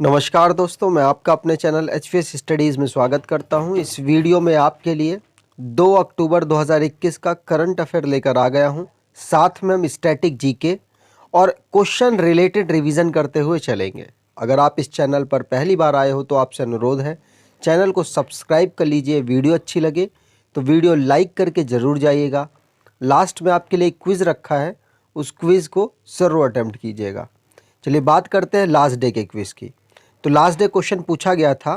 नमस्कार दोस्तों, मैं आपका अपने चैनल HVS स्टडीज़ में स्वागत करता हूं। इस वीडियो में आपके लिए 2 अक्टूबर 2021 का करंट अफेयर लेकर आ गया हूं। साथ में हम स्टैटिक जीके और क्वेश्चन रिलेटेड रिवीजन करते हुए चलेंगे। अगर आप इस चैनल पर पहली बार आए हो तो आपसे अनुरोध है, चैनल को सब्सक्राइब कर लीजिए। वीडियो अच्छी लगे तो वीडियो लाइक करके ज़रूर जाइएगा। लास्ट में आपके लिए क्विज़ रखा है, उस क्विज़ को ज़रूर अटैम्प्ट कीजिएगा। चलिए बात करते हैं लास्ट डे के क्विज़ की। तो लास्ट डे क्वेश्चन पूछा गया था,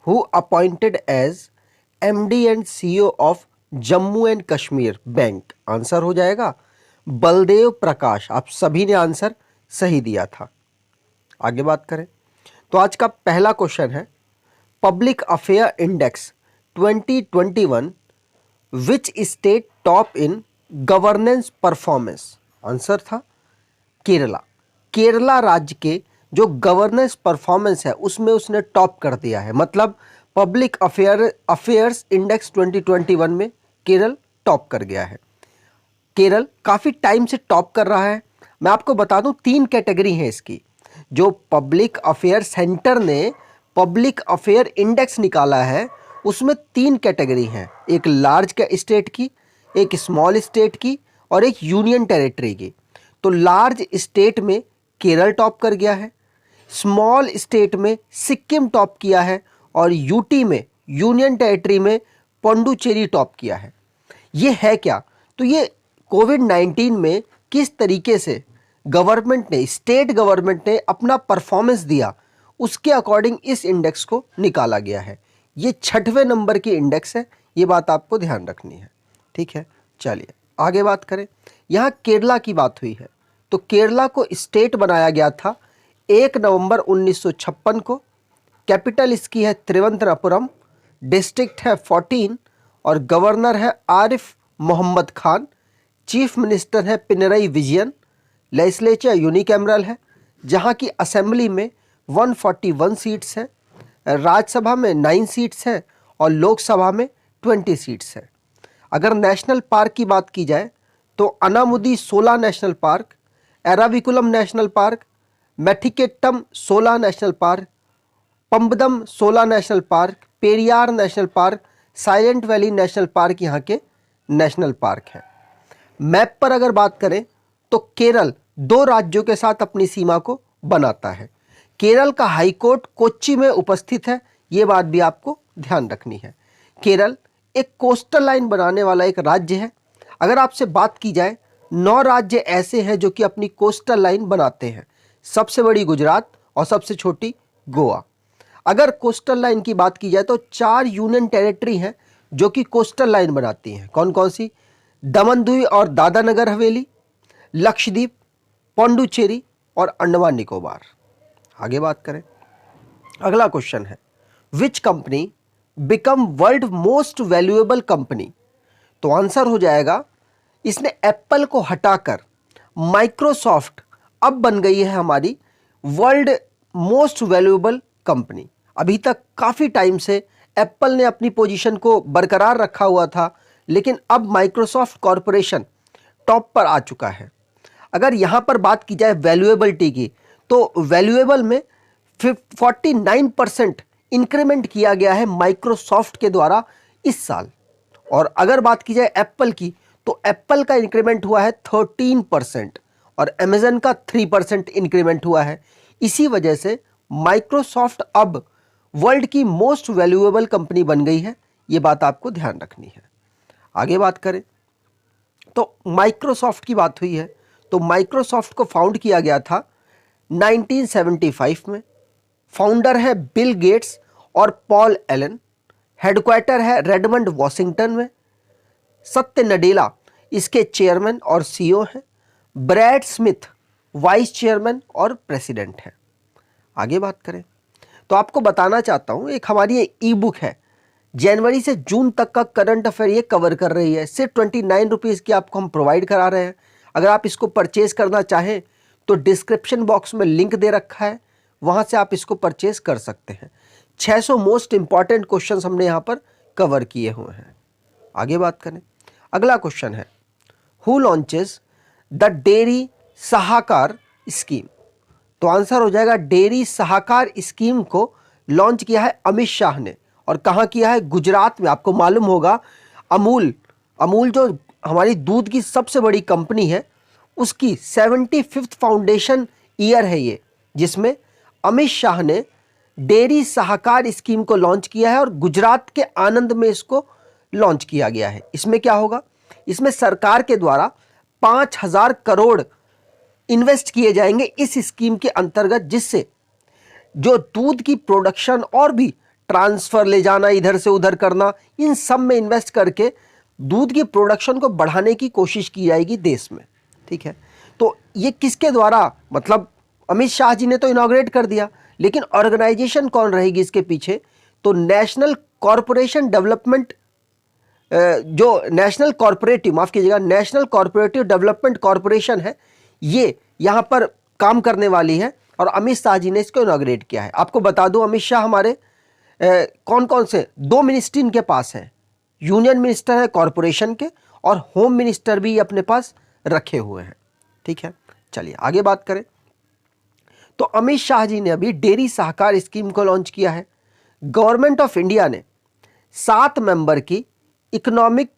who appointed as MD and CEO of Jammu and Kashmir bank. Answer हो जाएगा बलदेव प्रकाश। आप सभी ने आंसर सही दिया था। आगे बात करें तो आज का पहला क्वेश्चन है, public affair index 2021 which state top in governance performance. Answer था केरला। केरला राज्य के जो गवर्नेंस परफॉर्मेंस है उसमें उसने टॉप कर दिया है। मतलब पब्लिक अफेयर्स इंडेक्स 2021 में केरल टॉप कर गया है। केरल काफ़ी टाइम से टॉप कर रहा है। मैं आपको बता दूं 3 कैटेगरी है इसकी। जो पब्लिक अफेयर सेंटर ने पब्लिक अफेयर इंडेक्स निकाला है उसमें 3 कैटेगरी हैं, एक लार्ज स्टेट की, एक स्मॉल स्टेट की और एक यूनियन टेरिटरी की। तो लार्ज स्टेट में केरल टॉप कर गया है, स्मॉल स्टेट में सिक्किम टॉप किया है और यूटी में यूनियन टेरिटरी में पुडुचेरी टॉप किया है। ये है क्या? तो ये कोविड-19 में किस तरीके से गवर्नमेंट ने, स्टेट गवर्नमेंट ने अपना परफॉर्मेंस दिया, उसके अकॉर्डिंग इस इंडेक्स को निकाला गया है। ये 6वें नंबर की इंडेक्स है, ये बात आपको ध्यान रखनी है। ठीक है, चलिए आगे बात करें। यहाँ केरला की बात हुई है तो केरला को स्टेट बनाया गया था 1 नवंबर 1956 को। कैपिटल इसकी है त्रिवंतपुरम, डिस्ट्रिक्ट है 14 और गवर्नर है आरिफ मोहम्मद खान। चीफ मिनिस्टर है पिनरई विजयन। लेजिस्लेचर यूनिकैमरल है जहां की असेंबली में 141 सीट्स हैं, राज्यसभा में 9 सीट्स हैं और लोकसभा में 20 सीट्स हैं। अगर नेशनल पार्क की बात की जाए तो Anamudi 16 national park, Eravikulam national park, Mathikettan 16 national park, Pambadum 16 national park, Periyar national park, silent valley national park यहाँ के नेशनल पार्क हैं। मैप पर अगर बात करें तो केरल 2 राज्यों के साथ अपनी सीमा को बनाता है। केरल का हाईकोर्ट कोच्चि में उपस्थित है, ये बात भी आपको ध्यान रखनी है। केरल एक कोस्टल लाइन बनाने वाला एक राज्य है। अगर आपसे बात की जाए 9 राज्य ऐसे हैं जो कि अपनी कोस्टल लाइन बनाते हैं। सबसे बड़ी गुजरात और सबसे छोटी गोवा। अगर कोस्टल लाइन की बात की जाए तो 4 यूनियन टेरिटरी हैं जो कि कोस्टल लाइन बनाती हैं। कौन कौन सी? दमन दीव और दादरा नगर हवेली, लक्षद्वीप, पुडुचेरी और अंडमान निकोबार। आगे बात करें, अगला क्वेश्चन है, which company become world most valuable company. तो आंसर हो जाएगा, इसने एप्पल को हटाकर माइक्रोसॉफ्ट अब बन गई है हमारी वर्ल्ड मोस्ट वैल्यूएबल कंपनी। अभी तक काफ़ी टाइम से एप्पल ने अपनी पोजीशन को बरकरार रखा हुआ था, लेकिन अब माइक्रोसॉफ्ट कॉरपोरेशन टॉप पर आ चुका है। अगर यहाँ पर बात की जाए वैल्यूएबिलिटी की तो वैल्यूएबल में 49% इंक्रीमेंट किया गया है माइक्रोसॉफ्ट के द्वारा इस साल। और अगर बात की जाए एप्पल की तो एप्पल का इंक्रीमेंट हुआ है 13% और अमेजन का 3% इंक्रीमेंट हुआ है। इसी वजह से माइक्रोसॉफ्ट अब वर्ल्ड की मोस्ट वैल्यूएबल कंपनी बन गई है। ये बात आपको ध्यान रखनी है। आगे बात करें तो माइक्रोसॉफ्ट की बात हुई है तो माइक्रोसॉफ्ट को फाउंड किया गया था 1975 में। फाउंडर है बिल गेट्स और पॉल एलन। हेडक्वार्टर है रेडमंड वॉशिंगटन में। सत्य नडेला इसके चेयरमैन और CEO हैं। ब्रैड स्मिथ वाइस चेयरमैन और प्रेसिडेंट हैं। आगे बात करें तो आपको बताना चाहता हूं, एक हमारी ई बुक है, जनवरी से जून तक का करंट अफेयर ये कवर कर रही है। सिर्फ 29 रुपीज़ की आपको हम प्रोवाइड करा रहे हैं। अगर आप इसको परचेज करना चाहें तो डिस्क्रिप्शन बॉक्स में लिंक दे रखा है, वहां से आप इसको परचेज कर सकते हैं। 600 मोस्ट इंपॉर्टेंट क्वेश्चंस हमने यहाँ पर कवर किए हुए हैं। आगे बात करें, अगला क्वेश्चन है, who launches the dairy Sahakar scheme. तो आंसर हो जाएगा डेयरी सहाकार स्कीम को लॉन्च किया है अमित शाह ने। और कहाँ किया है? गुजरात में। आपको मालूम होगा अमूल, अमूल जो हमारी दूध की सबसे बड़ी कंपनी है, उसकी 75th फाउंडेशन ईयर है ये, जिसमें अमित शाह ने डेयरी सहाकार स्कीम को लॉन्च किया है और गुजरात के आनंद में इसको लॉन्च किया गया है। इसमें क्या होगा? इसमें सरकार के द्वारा 5,000 करोड़ इन्वेस्ट किए जाएंगे इस स्कीम के अंतर्गत, जिससे जो दूध की प्रोडक्शन और भी ट्रांसफर ले जाना, इधर से उधर करना, इन सब में इन्वेस्ट करके दूध की प्रोडक्शन को बढ़ाने की कोशिश की जाएगी देश में। ठीक है, तो ये किसके द्वारा, मतलब अमित शाह जी ने तो इनॉग्रेट कर दिया, लेकिन ऑर्गेनाइजेशन कौन रहेगी इसके पीछे? तो नेशनल कॉरपोरेशन डेवलपमेंट, जो नेशनल कॉरपोरेटिव, माफ कीजिएगा, नेशनल कॉरपोरेटिव डेवलपमेंट कॉरपोरेशन है, ये यहाँ पर काम करने वाली है और अमित शाह जी ने इसको इनॉग्रेट किया है। आपको बता दूं, अमित शाह हमारे कौन कौन से 2 मिनिस्ट्री इनके पास हैं। यूनियन मिनिस्टर है कॉरपोरेशन के और होम मिनिस्टर भी अपने पास रखे हुए हैं। ठीक है, चलिए आगे बात करें। तो अमित शाह जी ने अभी डेयरी सहकार स्कीम को लॉन्च किया है। गवर्नमेंट ऑफ इंडिया ने 7 मेंबर की इकोनॉमिक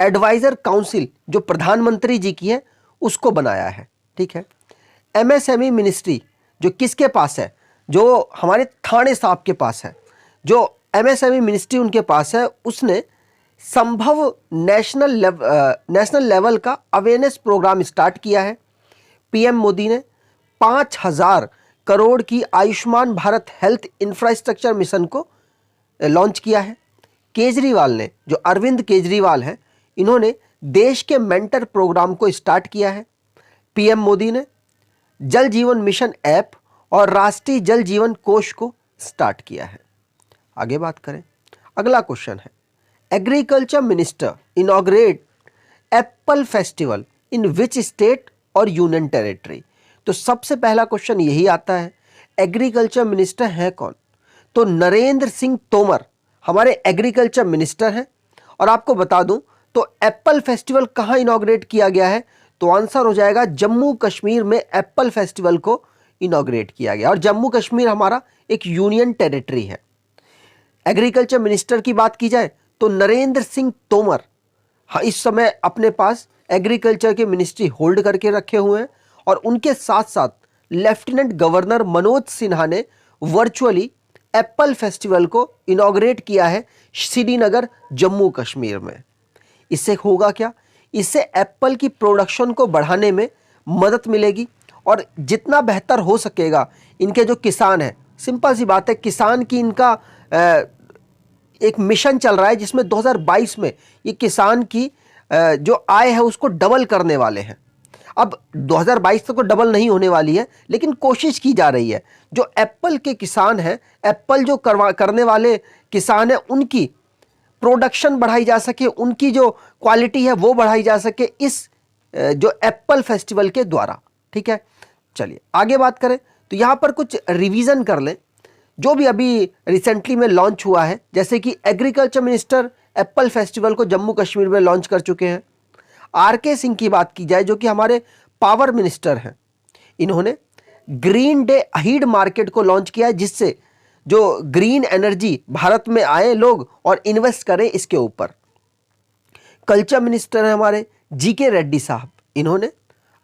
एडवाइजर काउंसिल, जो प्रधानमंत्री जी की है, उसको बनाया है। ठीक है, एमएसएमई मिनिस्ट्री जो किसके पास है? जो हमारे थाने साहब के पास है, जो एमएसएमई मिनिस्ट्री उनके पास है, उसने संभव नेशनल लेवल का अवेयरनेस प्रोग्राम स्टार्ट किया है। पीएम मोदी ने 5,000 करोड़ की Ayushman Bharat health infrastructure mission को लॉन्च किया है। केजरीवाल ने, जो अरविंद केजरीवाल हैं, इन्होंने देश के मेंटर प्रोग्राम को स्टार्ट किया है। पीएम मोदी ने जल जीवन मिशन ऐप और राष्ट्रीय जल जीवन कोष को स्टार्ट किया है। आगे बात करें, अगला क्वेश्चन है, agriculture minister inaugurate Apple festival in which state और यूनियन टेरिटरी? तो सबसे पहला क्वेश्चन यही आता है, एग्रीकल्चर मिनिस्टर है कौन? तो नरेंद्र सिंह तोमर हमारे एग्रीकल्चर मिनिस्टर हैं। और आपको बता दूं, तो एप्पल फेस्टिवल कहां इनॉग्रेट किया गया है? तो आंसर हो जाएगा जम्मू कश्मीर में एप्पल फेस्टिवल को इनॉग्रेट किया गया। और जम्मू कश्मीर हमारा एक यूनियन टेरिटरी है। एग्रीकल्चर मिनिस्टर की बात की जाए तो नरेंद्र सिंह तोमर इस समय अपने पास एग्रीकल्चर की मिनिस्ट्री होल्ड करके रखे हुए हैं। और उनके साथ साथ लेफ्टिनेंट गवर्नर मनोज सिन्हा ने वर्चुअली एप्पल फेस्टिवल को इनॉग्रेट किया है श्रीनगर, जम्मू कश्मीर में। इससे होगा क्या? इससे एप्पल की प्रोडक्शन को बढ़ाने में मदद मिलेगी और जितना बेहतर हो सकेगा इनके जो किसान हैं, सिंपल सी बात है, किसान की इनका एक मिशन चल रहा है जिसमें 2022 में ये किसान की जो आय है उसको डबल करने वाले हैं। अब 2022 तक तो डबल नहीं होने वाली है, लेकिन कोशिश की जा रही है। जो एप्पल के किसान हैं, एप्पल जो करने वाले किसान हैं, उनकी प्रोडक्शन बढ़ाई जा सके, उनकी जो क्वालिटी है वो बढ़ाई जा सके इस जो एप्पल फेस्टिवल के द्वारा। ठीक है, चलिए आगे बात करें। तो यहाँ पर कुछ रिवीजन कर लें जो भी अभी रिसेंटली में लॉन्च हुआ है। जैसे कि एग्रीकल्चर मिनिस्टर एप्पल फेस्टिवल को जम्मू कश्मीर में लॉन्च कर चुके हैं। आरके सिंह की बात की जाए जो कि हमारे पावर मिनिस्टर हैं, इन्होंने ग्रीन डे अहीड मार्केट को लॉन्च किया है, जिससे जो ग्रीन एनर्जी भारत में आए लोग और इन्वेस्ट करें इसके ऊपर। कल्चर मिनिस्टर है हमारे जीके रेड्डी साहब, इन्होंने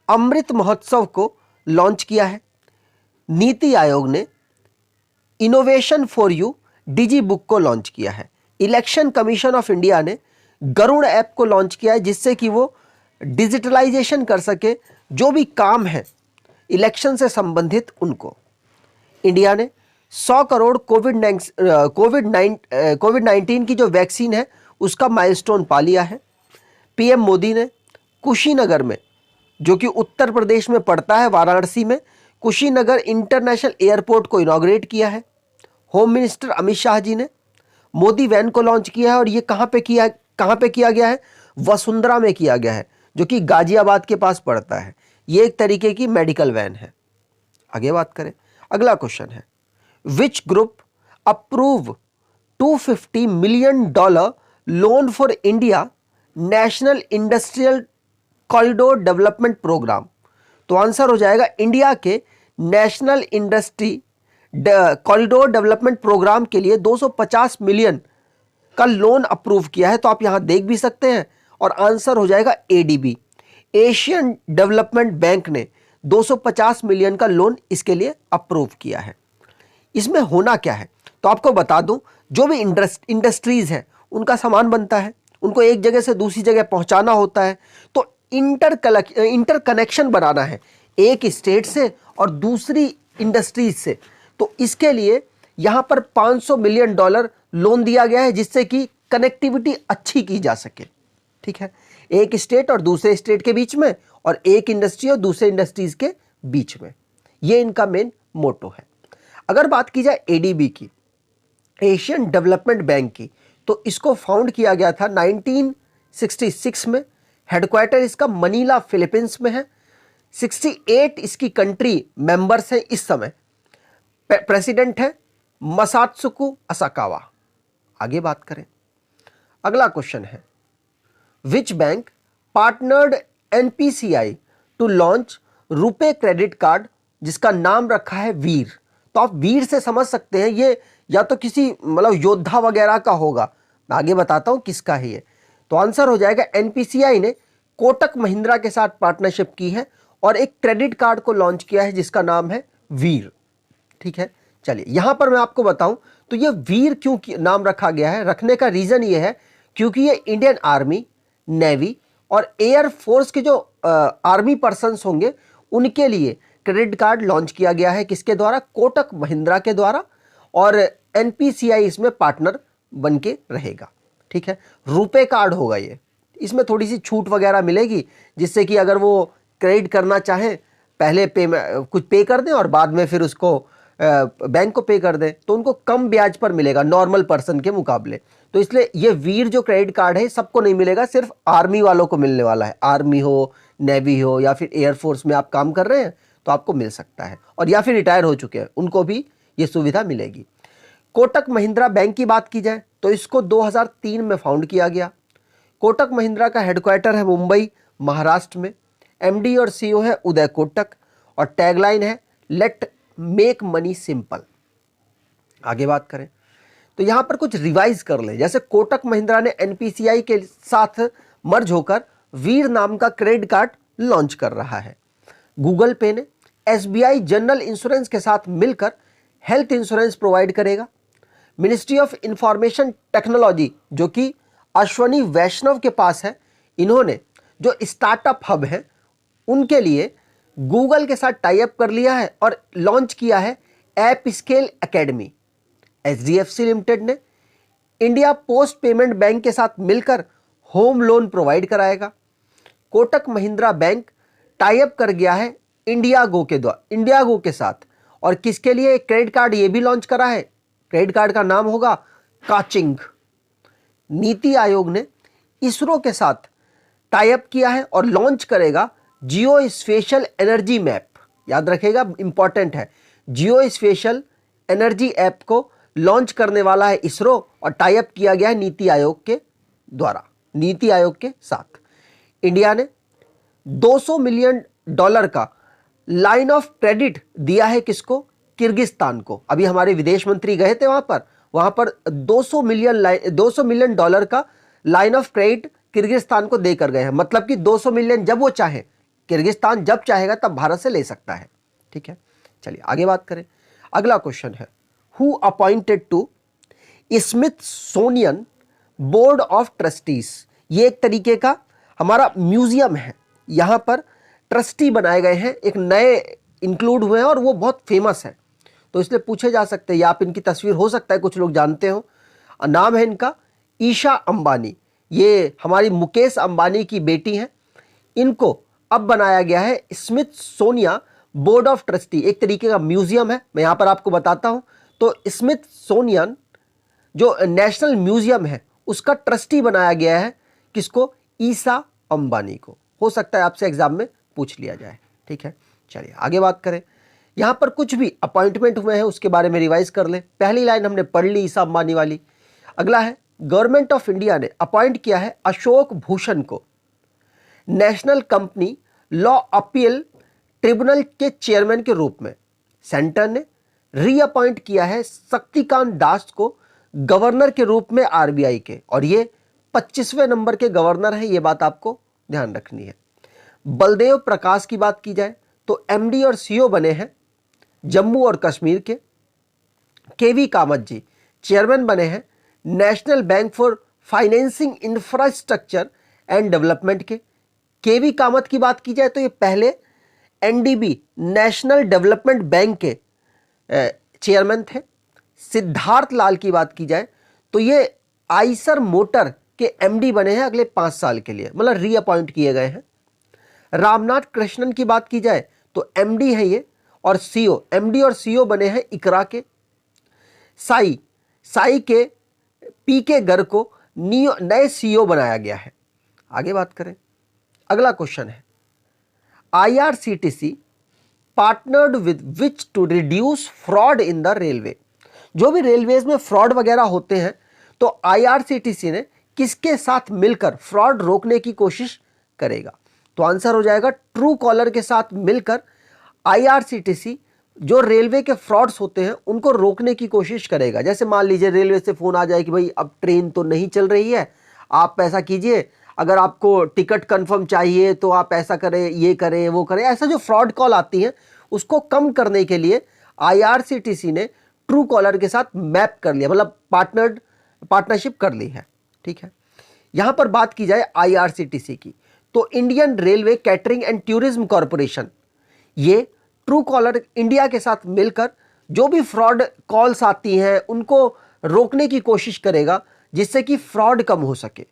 अमृत महोत्सव को लॉन्च किया है। नीति आयोग ने innovation for you Digi Book को लॉन्च किया है। इलेक्शन कमीशन ऑफ इंडिया ने गरुड़ ऐप को लॉन्च किया है, जिससे कि वो डिजिटलाइजेशन कर सके जो भी काम है इलेक्शन से संबंधित उनको। इंडिया ने 100 करोड़ कोविड-19 की जो वैक्सीन है उसका माइलस्टोन पा लिया है। पीएम मोदी ने कुशीनगर में, जो कि उत्तर प्रदेश में पड़ता है, वाराणसी में कुशीनगर इंटरनेशनल एयरपोर्ट को इनॉग्रेट किया है। होम मिनिस्टर अमित शाह जी ने मोदी वैन को लॉन्च किया है और ये कहाँ पे किया गया है? वसुंधरा में किया गया है, जो कि गाजियाबाद के पास पड़ता है। ये एक तरीके की मेडिकल वैन है। आगे बात करें, अगला क्वेश्चन है, which group approve $250 million loan for India national industrial corridor development programme? तो आंसर हो जाएगा इंडिया के national industry corridor development programme के लिए 250 मिलियन का लोन अप्रूव किया है। तो आप यहां देख भी सकते हैं और आंसर हो जाएगा एडीबी। एशियन डेवलपमेंट बैंक ने 250 मिलियन का लोन इसके लिए अप्रूव किया है। इसमें होना क्या है, तो आपको बता दूं, जो भी इंडस्ट्रीज है उनका सामान बनता है, उनको एक जगह से दूसरी जगह पहुंचाना होता है, तो इंटरकनेक्शन बनाना है एक स्टेट से और दूसरी इंडस्ट्रीज से। तो इसके लिए यहां पर $500 मिलियन लोन दिया गया है, जिससे कि कनेक्टिविटी अच्छी की जा सके। ठीक है, एक स्टेट और दूसरे स्टेट के बीच में, और एक इंडस्ट्री और दूसरे इंडस्ट्रीज के बीच में। ये इनका मेन मोटो है। अगर बात की जाए एडीबी की, एशियन डेवलपमेंट बैंक की, तो इसको फाउंड किया गया था 1966 में। हेडक्वार्टर इसका मनीला फिलीपींस में है। 68 इसकी कंट्री मेंबर्स हैं इस समय। प्रेसिडेंट है मसात्सुको असाकावा। आगे बात करें, अगला क्वेश्चन है, which bank partnered NPCI to launch RuPay credit card, जिसका नाम रखा है वीर। तो आप वीर से समझ सकते हैं ये या तो किसी मतलब योद्धा वगैरह का होगा। मैं आगे बताता हूं किसका है ये। तो आंसर हो जाएगा एनपीसीआई ने कोटक महिंद्रा के साथ पार्टनरशिप की है और एक क्रेडिट कार्ड को लॉन्च किया है जिसका नाम है वीर। ठीक है, चलिए यहां पर मैं आपको बताऊं तो ये वीर क्यों नाम रखा गया है। रखने का रीजन ये है क्योंकि ये इंडियन आर्मी, नेवी और एयर फोर्स के जो आर्मी पर्सन्स होंगे उनके लिए क्रेडिट कार्ड लॉन्च किया गया है। किसके द्वारा? कोटक महिंद्रा के द्वारा, और एनपीसीआई इसमें पार्टनर बन के रहेगा। ठीक है, रुपे कार्ड होगा ये। इसमें थोड़ी सी छूट वगैरह मिलेगी, जिससे कि अगर वो क्रेडिट करना चाहें पहले कुछ पे कर दें और बाद में फिर उसको बैंक को पे कर दें, तो उनको कम ब्याज पर मिलेगा नॉर्मल पर्सन के मुकाबले। तो इसलिए ये वीर जो क्रेडिट कार्ड है सबको नहीं मिलेगा, सिर्फ आर्मी वालों को मिलने वाला है। आर्मी हो, नेवी हो या फिर एयरफोर्स में आप काम कर रहे हैं तो आपको मिल सकता है, और या फिर रिटायर हो चुके हैं उनको भी ये सुविधा मिलेगी। कोटक महिंद्रा बैंक की बात की जाए तो इसको 2003 में फाउंड किया गया। कोटक महिंद्रा का हेडक्वार्टर है मुंबई, महाराष्ट्र में। एमडी और सीईओ है उदय कोटक, और टैगलाइन है लेट मेक मनी सिंपल। आगे बात करें तो यहां पर कुछ रिवाइज कर ले। जैसे कोटक महिंद्रा ने एनपीसीआई के साथ मर्ज होकर वीर नाम का क्रेडिट कार्ड लॉन्च कर रहा है। गूगल पे ने एसबीआई जनरल इंश्योरेंस के साथ मिलकर हेल्थ इंश्योरेंस प्रोवाइड करेगा। मिनिस्ट्री ऑफ इंफॉर्मेशन टेक्नोलॉजी, जो कि अश्वनी वैष्णव के पास है, इन्होंने जो स्टार्टअप हब है उनके लिए गूगल के साथ टाई अप कर लिया है और लॉन्च किया है app scale academy. HDFC limited ने इंडिया पोस्ट पेमेंट बैंक के साथ मिलकर होम लोन प्रोवाइड कराएगा। Kotak Mahindra bank tie up कर गया है इंडियागो के साथ, और किसके लिए क्रेडिट कार्ड ये भी लॉन्च करा है। क्रेडिट कार्ड का नाम होगा काचिंग। नीति आयोग ने इसरो के साथ टाई अप किया है और लॉन्च करेगा जियो स्पेशल एनर्जी मैप। याद रखेगा, इंपॉर्टेंट है। जियो स्पेशल एनर्जी ऐप को लॉन्च करने वाला है इसरो, और टाई अप किया गया है नीति आयोग के द्वारा, नीति आयोग के साथ। इंडिया ने $200 मिलियन का लाइन ऑफ क्रेडिट दिया है किसको? किर्गिस्तान को। अभी हमारे विदेश मंत्री गए थे वहां पर $200 मिलियन का लाइन ऑफ क्रेडिट किर्गिस्तान को देकर गए हैं। मतलब कि 200 मिलियन जब वो चाहे, किर्गिस्तान जब चाहेगा तब भारत से ले सकता है। ठीक है, चलिए आगे बात करें। अगला क्वेश्चन है, who appointed to Smithsonian board of trustees. ये एक तरीके का हमारा म्यूजियम है, यहां पर ट्रस्टी बनाए गए हैं, एक नए इंक्लूड हुए हैं और वो बहुत फेमस है, तो इसलिए पूछे जा सकते हैं, या आप इनकी तस्वीर हो सकता है कुछ लोग जानते हो। नाम है इनका ईशा अंबानी। ये हमारी मुकेश अंबानी की बेटी हैं। इनको अब बनाया गया है स्मिथसोनियन बोर्ड ऑफ ट्रस्टी, एक तरीके का म्यूजियम है। मैं यहां पर आपको बताता हूं, तो स्मिथसोनियन जो नेशनल म्यूजियम है उसका ट्रस्टी बनाया गया है किसको? ईशा अंबानी को। हो सकता है आपसे एग्जाम में पूछ लिया जाए। ठीक है, चलिए आगे बात करें। यहां पर कुछ भी अपॉइंटमेंट हुए हैं उसके बारे में रिवाइज कर ले। पहली लाइन हमने पढ़ ली ईशा अंबानी वाली। अगला है, गवर्नमेंट ऑफ इंडिया ने अपॉइंट किया है अशोक भूषण को national company law appeal tribunal के चेयरमैन के रूप में। सेंटर ने रीअपॉइंट किया है शक्तिकांत दास को गवर्नर के रूप में आरबीआई के, और ये 25वें नंबर के गवर्नर है, ये बात आपको ध्यान रखनी है। बलदेव प्रकाश की बात की जाए तो एमडी और सीईओ बने हैं जम्मू और कश्मीर के। केवी कामत जी चेयरमैन बने हैं national bank for financing infrastructure and development के। केवी कामत की बात की जाए तो ये पहले एनडीबी नेशनल डेवलपमेंट बैंक के चेयरमैन थे। सिद्धार्थ लाल की बात की जाए तो ये आइसर मोटर के एमडी बने हैं अगले 5 साल के लिए, मतलब रीअपॉइंट किए गए हैं। रामनाथ कृष्णन की बात की जाए तो एमडी है ये, और सीईओ, एमडी और सीईओ बने हैं इकरा के। साई के पीके गर्ग को नए सीईओ बनाया गया है। आगे बात करें, अगला क्वेश्चन है IRCTC partnered with which to reduce fraud in the railway. जो भी रेलवेज में फ्रॉड वगैरह होते हैं तो आईआरसीटीसी ने किसके साथ मिलकर फ्रॉड रोकने की कोशिश करेगा? तो आंसर हो जाएगा ट्रू कॉलर के साथ मिलकर आईआरसीटीसी जो रेलवे के फ्रॉड्स होते हैं उनको रोकने की कोशिश करेगा। जैसे मान लीजिए रेलवे से फोन आ जाए कि भाई अब ट्रेन तो नहीं चल रही है, आप ऐसा कीजिए, अगर आपको टिकट कंफर्म चाहिए तो आप ऐसा करें, ये करें, वो करें। ऐसा जो फ्रॉड कॉल आती है उसको कम करने के लिए आईआरसीटीसी ने ट्रू कॉलर के साथ मैप कर लिया, मतलब पार्टनरशिप कर ली है। ठीक है, यहां पर बात की जाए आईआरसीटीसी की तो Indian railway catering and tourism corporation ये ट्रू कॉलर इंडिया के साथ मिलकर जो भी फ्रॉड कॉल्स आती हैं उनको रोकने की कोशिश करेगा जिससे कि फ्रॉड कम हो सके।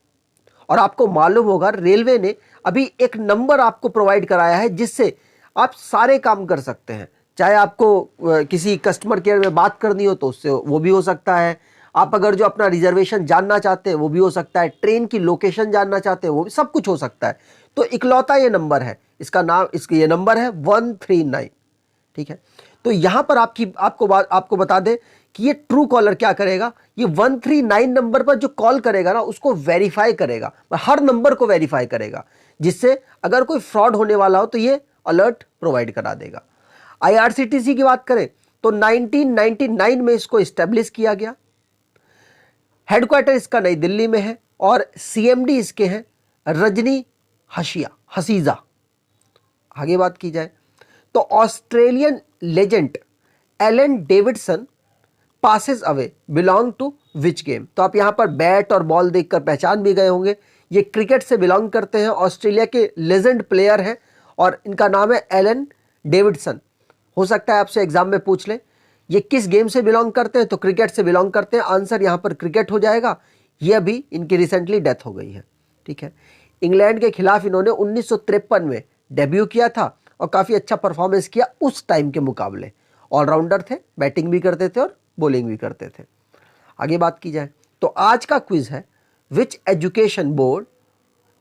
और आपको मालूम होगा रेलवे ने अभी एक नंबर आपको प्रोवाइड कराया है जिससे आप सारे काम कर सकते हैं। चाहे आपको किसी कस्टमर केयर में बात करनी हो तो उससे वो भी हो सकता है, आप अगर जो अपना रिजर्वेशन जानना चाहते हैं वो भी हो सकता है, ट्रेन की लोकेशन जानना चाहते हैं वो भी, सब कुछ हो सकता है। तो इकलौता ये नंबर है, इसका नाम, इसका ये नंबर है 139। ठीक है, तो यहां पर आपको बता दें कि ये ट्रू कॉलर क्या करेगा, ये 139 नंबर पर जो कॉल करेगा ना उसको वेरीफाई करेगा, हर नंबर को वेरीफाई करेगा, जिससे अगर कोई फ्रॉड होने वाला हो तो ये अलर्ट प्रोवाइड करा देगा। आईआरसीटीसी की बात करें तो 1999 में इसको एस्टेब्लिश किया गया। हेडक्वार्टर इसका नई दिल्ली में है और सीएमडी इसके हैं रजनी हसीजा। आगे बात की जाए तो Australian legend Alan Davidson passes away belong to which game. तो आप यहां पर बैट और बॉल देखकर पहचान भी गए होंगे, ये क्रिकेट से बिलोंग करते हैं, ऑस्ट्रेलिया के लेजेंड प्लेयर हैं और इनका नाम है एलन डेविडसन। हो सकता है आपसे एग्जाम में पूछ ले ये किस गेम से बिलोंग करते हैं, तो क्रिकेट से बिलोंग करते हैं। आंसर यहां पर क्रिकेट हो जाएगा। ये अभी इनकी रिसेंटली डेथ हो गई है। ठीक है, इंग्लैंड के खिलाफ इन्होंने 1953 में डेब्यू किया था और काफी अच्छा परफॉर्मेंस किया उस टाइम के मुकाबले। ऑलराउंडर थे, बैटिंग भी करते थे और बॉलिंग भी करते थे। आगे बात की जाए तो आज का क्विज है विच एजुकेशन बोर्ड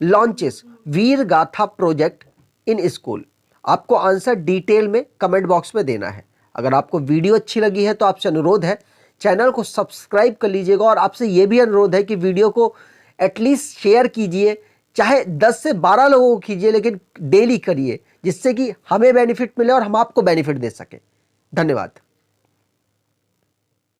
लॉन्चेस वीर गाथा प्रोजेक्ट इन स्कूल। आपको आंसर डिटेल में कमेंट बॉक्स में देना है। अगर आपको वीडियो अच्छी लगी है तो आपसे अनुरोध है चैनल को सब्सक्राइब कर लीजिएगा और आपसे यह भी अनुरोध है कि वीडियो को एटलीस्ट शेयर कीजिए, चाहे 10 से 12 लोगों को कीजिए, लेकिन डेली करिए जिससे कि हमें बेनिफिट मिले और हम आपको बेनिफिट दे सकें। धन्यवाद।